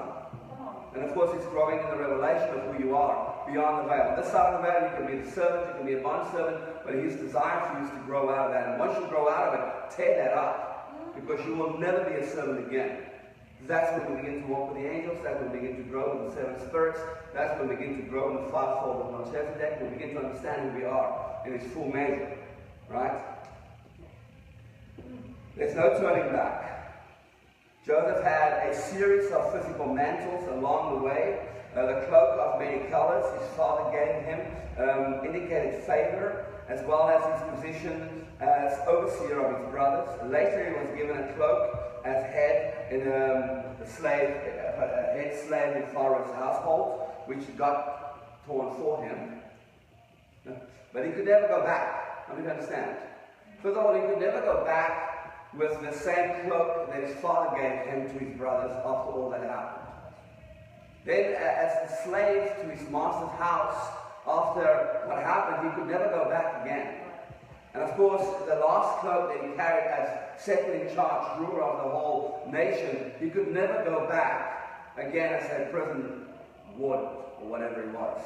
And of course, it's growing in the revelation of who you are beyond the veil. On this side of the veil, you can be the servant, you can be a bondservant, but His desire for you is to grow out of that. And once you grow out of it, tear that up. Because you will never be a servant again. That's when we begin to walk with the angels. That's when we begin to grow in the seven spirits. That's when we begin to grow in the fivefold of Melchizedek. We begin to understand who we are in its full measure. Right? There's no turning back. Joseph had a series of physical mantles along the way. The cloak of many colors his father gave him indicated favor, as well as his position as overseer of his brothers. Later he was given a cloak as head in head slave in Pharaoh's household, which got torn for him. But he could never go back. I mean, understand. First of all, he could never go back with the same cloak that his father gave him to his brothers after all that happened. Then, as a slave to his master's house, after what happened, he could never go back again. And of course, the last cloak that he carried as second in charge, ruler of the whole nation, he could never go back again as a prison warden or whatever he was.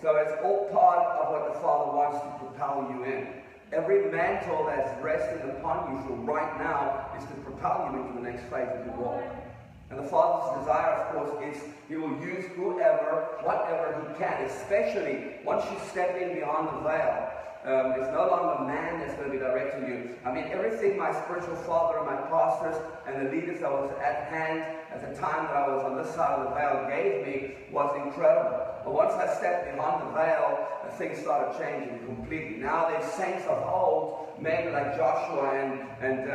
So it's all part of what the Father wants to propel you in. Every mantle that's resting upon you for right now is to propel you into the next phase of your walk. And the Father's desire, of course, is He will use whoever, whatever He can, especially once you step in beyond the veil. It's no longer man that's going to be directing you. I mean, everything my spiritual father and my pastors and the leaders that was at hand at the time that I was on this side of the veil gave me was incredible. But once I stepped beyond the veil, things started changing completely. Now there's saints of old, men like Joshua and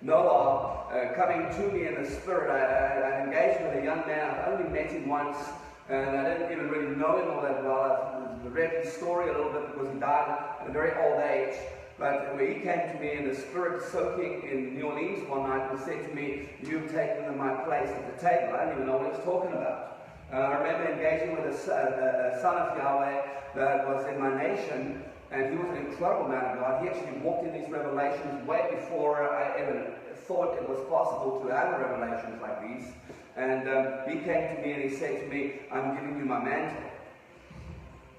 Noah, coming to me in the spirit. I engaged with a young man. I've only met him once, and I didn't even really know him all that well. I read his story a little bit because he died at a very old age. But when he came to me in the spirit, soaking in New Orleans one night, and said to me, "You've taken my place at the table." I didn't even know what he was talking about. I remember engaging with a son of Yahweh that was in my nation, and he was an incredible man of God. He actually walked in these revelations way before I even thought it was possible to have revelations like these. And he came to me and he said to me, "I'm giving you my mantle."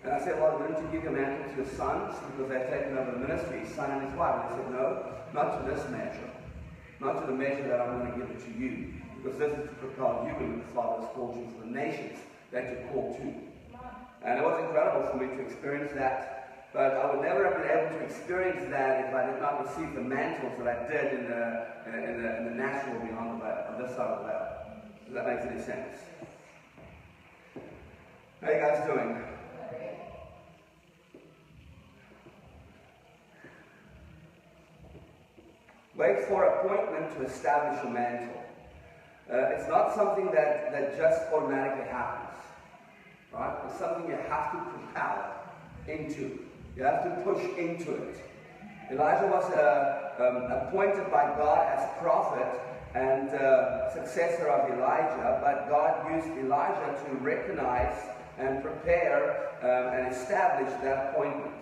And I said, "Well, didn't you give your mantle to your sons because they've taken over the ministry, his son and his wife?" And he said, "No, not to this measure. Not to the measure that I'm going to give it to you. Because this is to propel you into the Father's called you for the nations that you're called to." And it was incredible for me to experience that. But I would never have been able to experience that if I did not receive the mantles that I did in the natural beyond the veil, on this side of the veil. Does that make any sense? How are you guys doing? Wait for appointment to establish a mantle. It's not something that just automatically happens. Right? It's something you have to propel into. You have to push into it. Elijah was appointed by God as prophet and successor of Elijah, but God used Elijah to recognize and prepare and establish that appointment.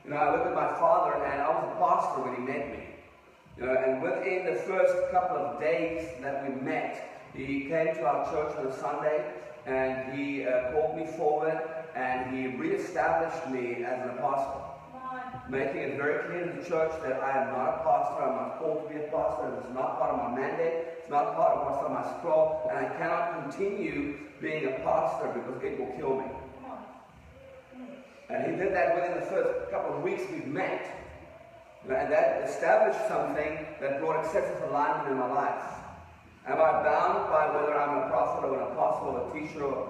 You know, I look at my father, and I was a pastor when he met me. You know, and within the first couple of days that we met, he came to our church on a Sunday, and he called me forward, and he reestablished me as an apostle, making it very clear to the church that I am not a pastor, I'm not called to be a pastor, it's not part of my mandate, it's not part of what's on my scroll, and I cannot continue being a pastor because it will kill me. And he did that within the first couple of weeks we've met. And that established something that brought excessive alignment in my life. Am I bound by whether I'm a prophet or an apostle or a teacher or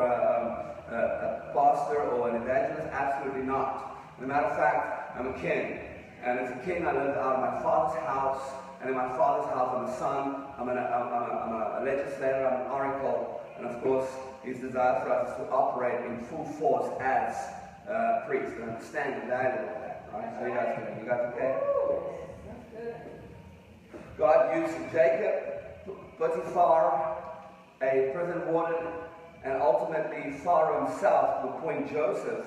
a pastor or an evangelist? Absolutely not. As a matter of fact, I'm a king. And as a king, I live out of my father's house. And in my father's house, I'm a son. I'm a legislator. I'm an oracle. And of course, his desire for us is to operate in full force as priests and understand the value of that. Right? So you guys doing? You guys okay? God used Jacob, Potiphar, a prison warden, and ultimately Pharaoh himself to appoint Joseph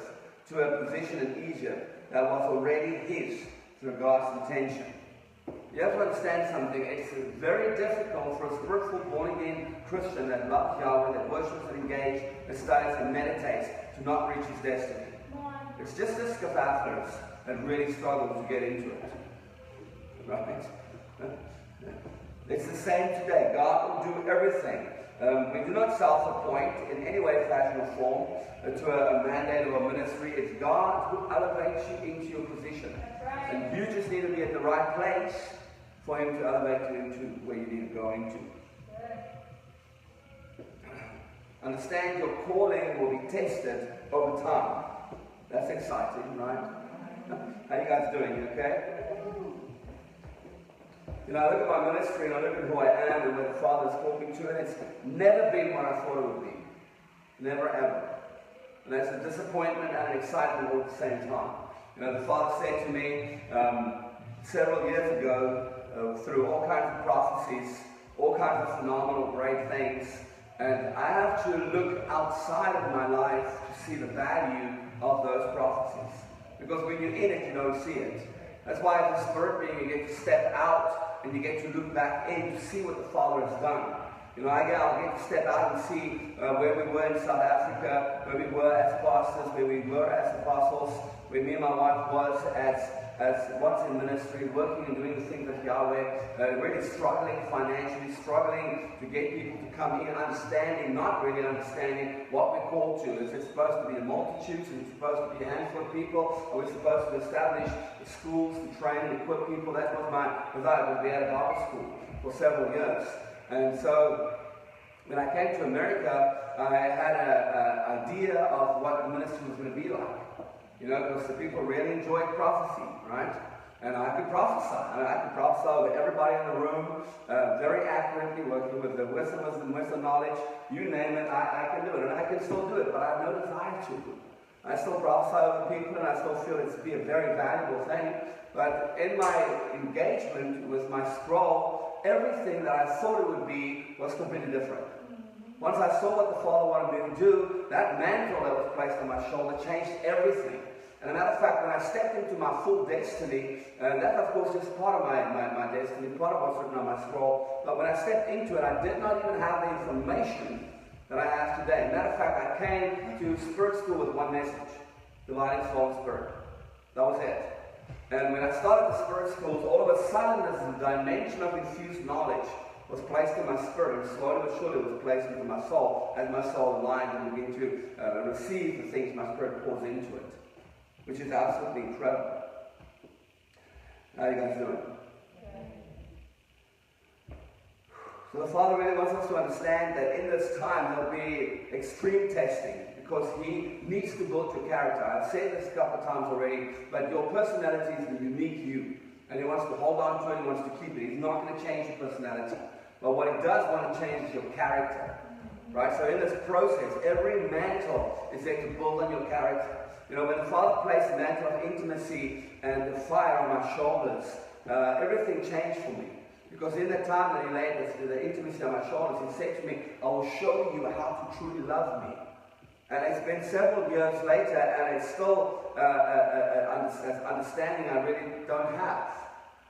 to a position in Egypt that was already his through God's intention. You have to understand something. It's very difficult for a spiritual, born-again Christian that loves Yahweh, that worships and engages, that studies and meditates, to not reach his destiny. It's just this Scapathers that really struggles to get into it. Right? It's the same today. God will do everything. We do not self-appoint in any way, fashion, or form to a mandate or a ministry. It's God who elevates you into your position. And you just need to be at the right place for him to elevate you into where you need to go into. Understand your calling will be tested over time. That's exciting, right? How you guys doing? You okay? You know, I look at my ministry and I look at who I am and where the Father's called me to, and it's never been what I thought it would be. Never, ever. And that's a disappointment and an excitement all at the same time. You know, the Father said to me several years ago, through all kinds of prophecies, all kinds of phenomenal, great things, and I have to look outside of my life to see the value of those prophecies. Because when you're in it, you don't see it. That's why as a spirit being, you get to step out and you get to look back in to see what the Father has done. You know, I'll get to step out and see where we were in South Africa, where we were as pastors, where we were as apostles, where me and my wife was as once in ministry, working and doing the things of Yahweh, really struggling financially, struggling to get people to come in, understanding, not really understanding what we're called to. Is it supposed to be a multitude? Is it supposed to be a handful of people? Are we supposed to establish schools to train and equip people? That was my desire, to be at a Bible school for several years. And so when I came to America, I had an idea of what the ministry was going to be like. You know, because the people really enjoyed prophecy, right? And I could prophesy. I could prophesy over everybody in the room, very accurately, working with the wisdom knowledge, you name it, I can do it. And I can still do it, but I have no desire to. I still prophesy over people, and I still feel it to be a very valuable thing. But in my engagement with my scroll, everything that I thought it would be was completely different. Once I saw what the Father wanted me to do, that mantle that was placed on my shoulder changed everything. And as a matter of fact, when I stepped into my full destiny, and that of course is part of my destiny, part of what's written on my scroll, but when I stepped into it, I did not even have the information that I have today. As a matter of fact, I came to spirit school with one message: dividing soul and spirit. That was it. And when I started the spirit schools, all of a sudden this dimension of infused knowledge was placed in my spirit, and slowly but surely was placed into my soul, as my soul aligned and began to receive the things my spirit pours into it, which is absolutely incredible. How are you guys doing? So the Father really wants us to understand that in this time there'll be extreme testing, because He needs to build your character. I've said this a couple of times already, but your personality is the unique you. And he wants to hold on to it, he wants to keep it. He's not going to change your personality. But what he does want to change is your character. Right? So in this process, every mantle is there to build on your character. You know, when the Father placed the mantle of intimacy and the fire on my shoulders, everything changed for me. Because in the time that he laid the intimacy on my shoulders, he said to me, I will show you how to truly love me. And it's been several years later, and it's still understanding I really don't have.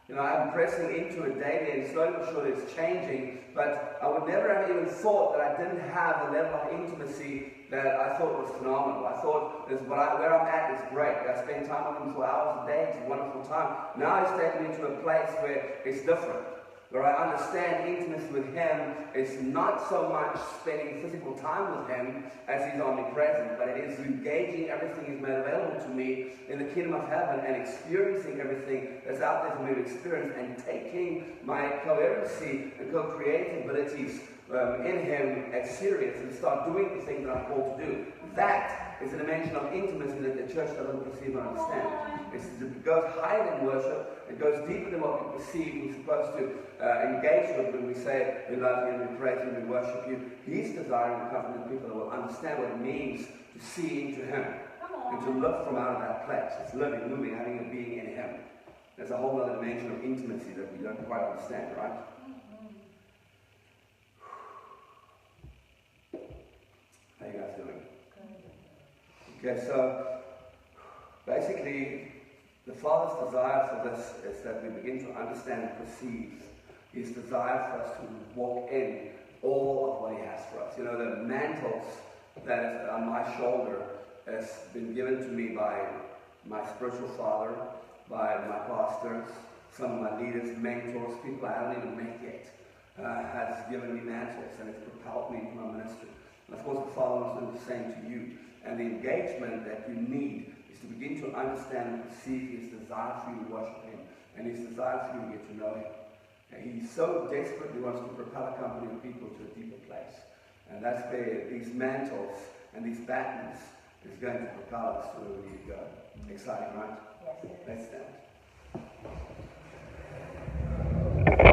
You know, I'm pressing into it daily, and slowly but surely it's changing. But I would never have even thought that I didn't have the level of intimacy that I thought was phenomenal. I thought where I'm at is great. I spend time with him for hours a day. It's a wonderful time. Now he's taken me to a place where it's different. Where I understand intimacy with him is not so much spending physical time with him as he's omnipresent, but it is engaging everything he's made available to me in the kingdom of heaven and experiencing everything that's out there for me to experience and taking my coherency and co-creative abilities in him as serious and start doing the things that I'm called to do. That is a dimension of intimacy that the church doesn't perceive and understand. It goes higher than worship. It goes deeper than what we perceive. We're supposed to engage with when we say we love you and we praise you and we worship you. He's desiring to come to people that will understand what it means to see into him and to live from out of that place. It's living, moving, having a being in him. There's a whole other dimension of intimacy that we don't quite understand, right? How you guys doing? Okay, so basically, the Father's desire for this is that we begin to understand and perceive his desire for us to walk in all of what he has for us. You know, the mantles that is on my shoulder has been given to me by my spiritual father, by my pastors, some of my leaders, mentors, people I haven't even met yet, has given me mantles, and it's propelled me into my ministry. And of course, the Father wants to do the same to you. And the engagement that you need is to begin to understand and perceive his desire for you to worship him, and his desire for you to get to know him. And he so desperately wants to propel a company of people to a deeper place. And that's where these mantles and these batons is going to propel us to where we need to go. Exciting, right? Yes. Let's stand.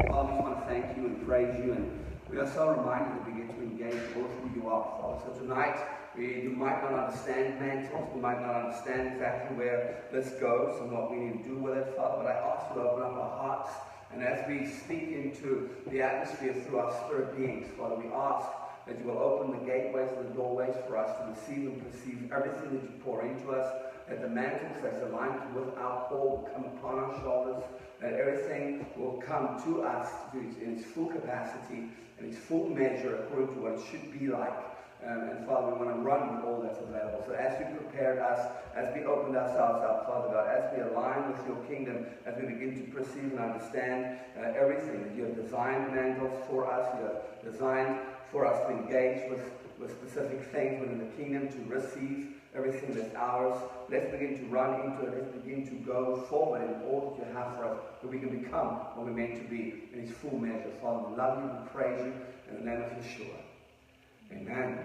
Father, we just want to thank you and praise you, and we are so reminded that we get to engage all of who you are, Father. So tonight, we might not understand mantles, we might not understand exactly where this goes and what we need to do with it, Father, but I ask you to open up our hearts, and as we speak into the atmosphere through our spirit beings, Father, we ask that you will open the gateways and the doorways for us to receive and perceive everything that you pour into us, that the mantles that's aligned with our call will come upon our shoulders, that everything will come to us in its full capacity, in its full measure, according to what it should be like. And Father, we want to run with all that's available. So as you prepared us, as we opened ourselves up, Father God, as we align with your kingdom, as we begin to perceive and understand everything that you have designed mantles for us, you have designed for us to engage with specific things within the kingdom, to receive everything that's ours. Let's begin to run into it. Let's begin to go forward in all that you have for us, that we can become what we're meant to be in his full measure. Father, we love you, we praise you, in the name of Yeshua. Amen.